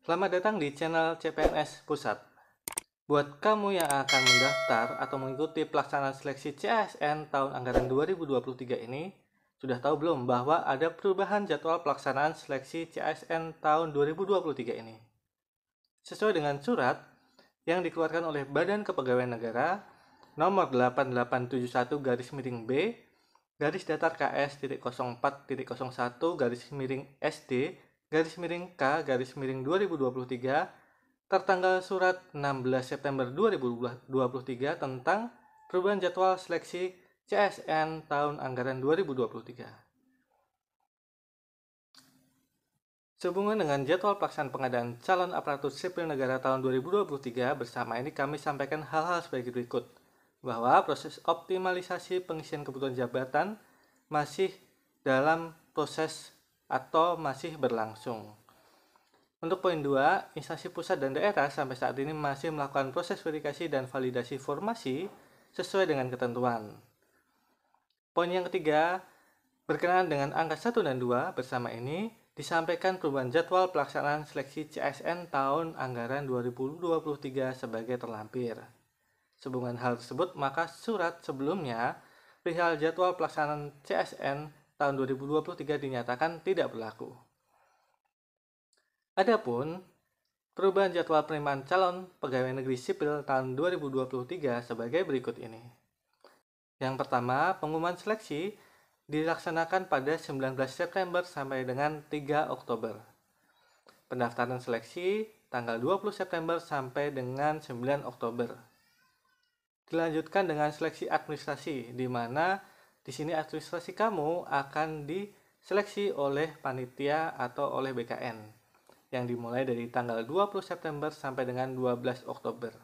Selamat datang di channel CPNS Pusat. Buat kamu yang akan mendaftar atau mengikuti pelaksanaan seleksi CASN tahun anggaran 2023 ini, sudah tahu belum bahwa ada perubahan jadwal pelaksanaan seleksi CASN tahun 2023 ini? Sesuai dengan surat yang dikeluarkan oleh Badan Kepegawaian Negara nomor 8871-B garis datar KS.01/SD-SD-K-2023 tertanggal surat 16 September 2023 tentang perubahan jadwal seleksi CSN tahun anggaran 2023. Sehubungan dengan jadwal pelaksanaan pengadaan calon aparatur sipil negara tahun 2023, bersama ini kami sampaikan hal-hal sebagai berikut. Bahwa proses optimalisasi pengisian kebutuhan jabatan masih dalam proses atau masih berlangsung. Untuk poin 2, instansi pusat dan daerah sampai saat ini masih melakukan proses verifikasi dan validasi formasi sesuai dengan ketentuan. Poin yang ketiga, berkenaan dengan angka 1 dan 2, bersama ini disampaikan perubahan jadwal pelaksanaan seleksi CSN tahun anggaran 2023 sebagai terlampir. Sehubungan hal tersebut, maka surat sebelumnya perihal jadwal pelaksanaan CSN tahun 2023 dinyatakan tidak berlaku. Adapun perubahan jadwal penerimaan calon pegawai negeri sipil tahun 2023 sebagai berikut ini. Yang pertama, pengumuman seleksi dilaksanakan pada 19 September sampai dengan 3 Oktober. Pendaftaran seleksi tanggal 20 September sampai dengan 9 Oktober. Dilanjutkan dengan seleksi administrasi, di mana di sini administrasi kamu akan diseleksi oleh panitia atau oleh BKN, yang dimulai dari tanggal 20 September sampai dengan 12 Oktober.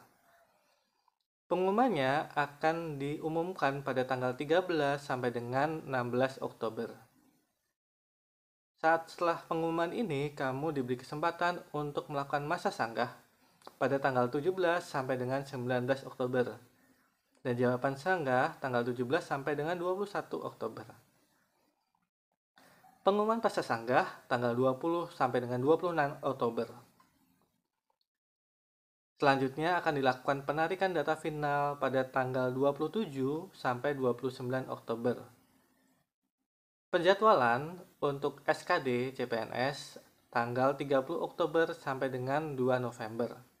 Pengumumannya akan diumumkan pada tanggal 13 sampai dengan 16 Oktober. Saat setelah pengumuman ini, kamu diberi kesempatan untuk melakukan masa sanggah pada tanggal 17 sampai dengan 19 Oktober. Dan jawaban sanggah tanggal 17 sampai dengan 21 Oktober. Pengumuman pasca sanggah tanggal 20 sampai dengan 26 Oktober. Selanjutnya akan dilakukan penarikan data final pada tanggal 27 sampai 29 Oktober. Penjadwalan untuk SKD CPNS tanggal 30 Oktober sampai dengan 2 November.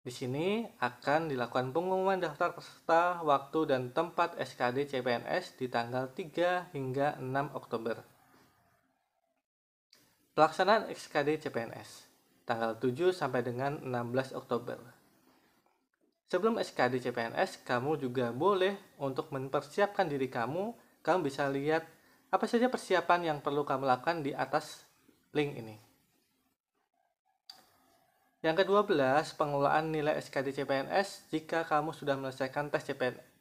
Di sini akan dilakukan pengumuman daftar peserta, waktu dan tempat SKD CPNS di tanggal 3 hingga 6 Oktober. Pelaksanaan SKD CPNS tanggal 7 sampai dengan 16 Oktober. Sebelum SKD CPNS, kamu juga boleh untuk mempersiapkan diri kamu. Kamu bisa lihat apa saja persiapan yang perlu kamu lakukan di atas link ini. Yang ke-12, pengelolaan nilai SKD CPNS jika kamu sudah menyelesaikan tes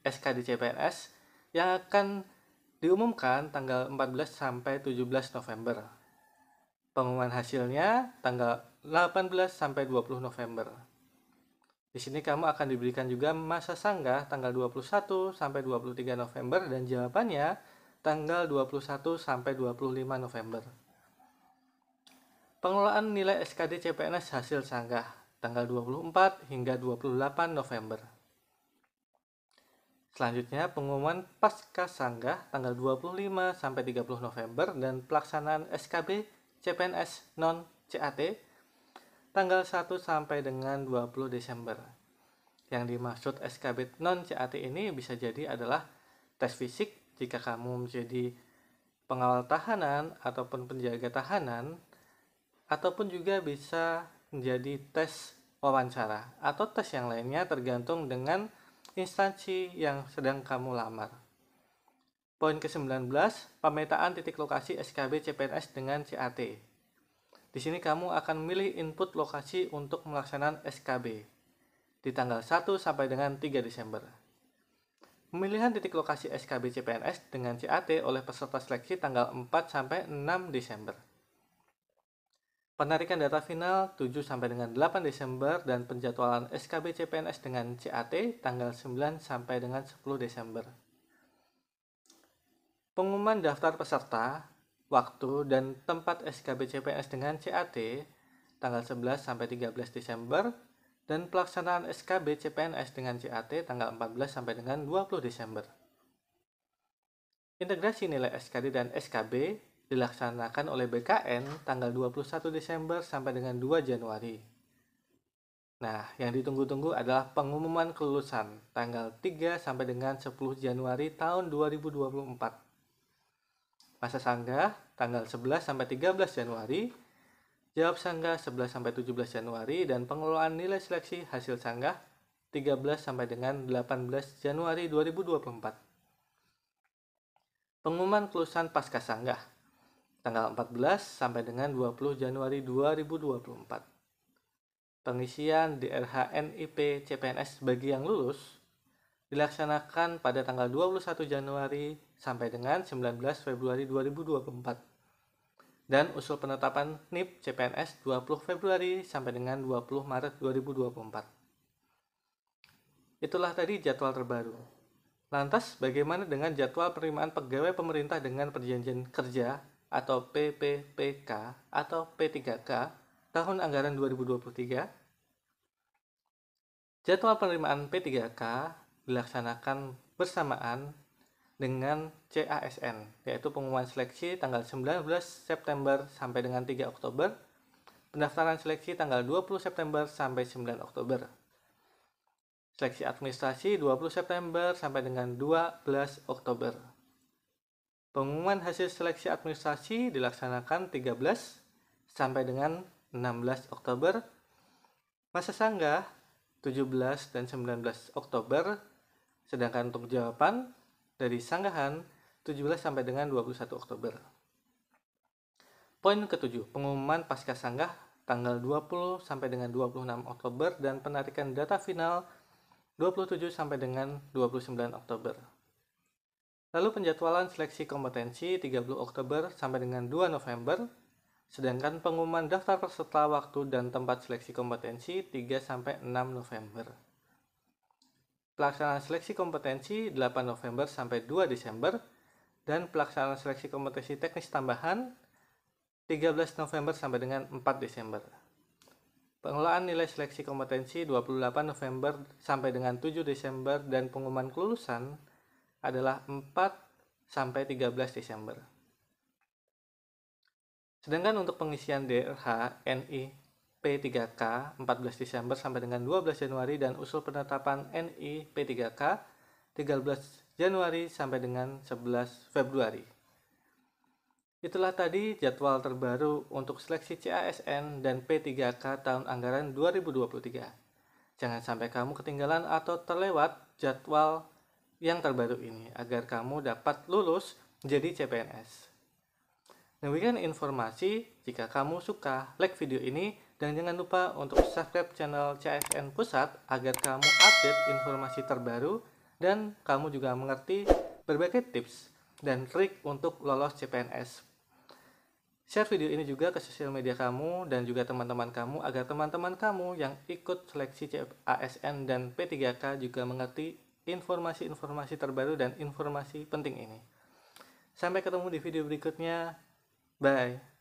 SKD CPNS yang akan diumumkan tanggal 14 sampai 17 November. Pengumuman hasilnya tanggal 18 sampai 20 November. Di sini kamu akan diberikan juga masa sanggah tanggal 21 sampai 23 November dan jawabannya tanggal 21 sampai 25 November. Pengelolaan nilai SKD CPNS hasil sanggah tanggal 24 hingga 28 November. Selanjutnya pengumuman pasca sanggah tanggal 25 sampai 30 November dan pelaksanaan SKB CPNS non CAT tanggal 1 sampai dengan 20 Desember. Yang dimaksud SKB non CAT ini bisa jadi adalah tes fisik jika kamu menjadi pengawal tahanan ataupun penjaga tahanan, ataupun juga bisa menjadi tes wawancara atau tes yang lainnya tergantung dengan instansi yang sedang kamu lamar. Poin ke-19, pemetaan titik lokasi SKB CPNS dengan CAT. Di sini kamu akan memilih input lokasi untuk melaksanakan SKB di tanggal 1 sampai dengan 3 Desember. Pemilihan titik lokasi SKB CPNS dengan CAT oleh peserta seleksi tanggal 4 sampai 6 Desember. Penarikan data final 7 sampai dengan 8 Desember dan penjadwalan SKB CPNS dengan CAT tanggal 9 sampai dengan 10 Desember. Pengumuman daftar peserta, waktu dan tempat SKB CPNS dengan CAT tanggal 11 sampai 13 Desember dan pelaksanaan SKB CPNS dengan CAT tanggal 14 sampai dengan 20 Desember. Integrasi nilai SKD dan SKB dilaksanakan oleh BKN tanggal 21 Desember sampai dengan 2 Januari. Nah, yang ditunggu-tunggu adalah pengumuman kelulusan tanggal 3 sampai dengan 10 Januari tahun 2024. Masa sanggah tanggal 11 sampai 13 Januari, jawab sanggah 11 sampai 17 Januari, dan pengelolaan nilai seleksi hasil sanggah 13 sampai dengan 18 Januari 2024. Pengumuman kelulusan pasca sanggah tanggal 14 sampai dengan 20 Januari 2024. Pengisian DRH NIP CPNS bagi yang lulus dilaksanakan pada tanggal 21 Januari sampai dengan 19 Februari 2024 dan usul penetapan NIP CPNS 20 Februari sampai dengan 20 Maret 2024. Itulah tadi jadwal terbaru. Lantas bagaimana dengan jadwal penerimaan pegawai pemerintah dengan perjanjian kerja atau PPPK atau P3K tahun anggaran 2023? Jadwal penerimaan P3K dilaksanakan bersamaan dengan CASN, yaitu pengumuman seleksi tanggal 19 September sampai dengan 3 Oktober, pendaftaran seleksi tanggal 20 September sampai 9 Oktober, seleksi administrasi 20 September sampai dengan 12 Oktober. Pengumuman hasil seleksi administrasi dilaksanakan 13 sampai dengan 16 Oktober, masa sanggah 17 dan 19 Oktober, sedangkan untuk jawaban dari sanggahan 17 sampai dengan 21 Oktober. Poin ke-7, pengumuman pasca sanggah tanggal 20 sampai dengan 26 Oktober dan penarikan data final 27 sampai dengan 29 Oktober. Lalu penjadwalan seleksi kompetensi 30 Oktober sampai dengan 2 November, sedangkan pengumuman daftar peserta waktu dan tempat seleksi kompetensi 3 sampai 6 November. Pelaksanaan seleksi kompetensi 8 November sampai 2 Desember dan pelaksanaan seleksi kompetensi teknis tambahan 13 November sampai dengan 4 Desember. Pengelolaan nilai seleksi kompetensi 28 November sampai dengan 7 Desember dan pengumuman kelulusan adalah 4 sampai 13 Desember. Sedangkan untuk pengisian DRH NI P3K 14 Desember sampai dengan 12 Januari dan usul penetapan NI P3K 13 Januari sampai dengan 11 Februari. Itulah tadi jadwal terbaru untuk seleksi CASN dan P3K tahun anggaran 2023. Jangan sampai kamu ketinggalan atau terlewat jadwal yang terbaru ini agar kamu dapat lulus menjadi CPNS. Demikian informasi. Jika kamu suka, like video ini dan jangan lupa untuk subscribe channel CASN Pusat agar kamu update informasi terbaru dan kamu juga mengerti berbagai tips dan trik untuk lolos CPNS. Share video ini juga ke sosial media kamu dan juga teman-teman kamu agar teman-teman kamu yang ikut seleksi CASN dan P3K juga mengerti informasi-informasi terbaru dan informasi penting ini. Sampai ketemu di video berikutnya. Bye.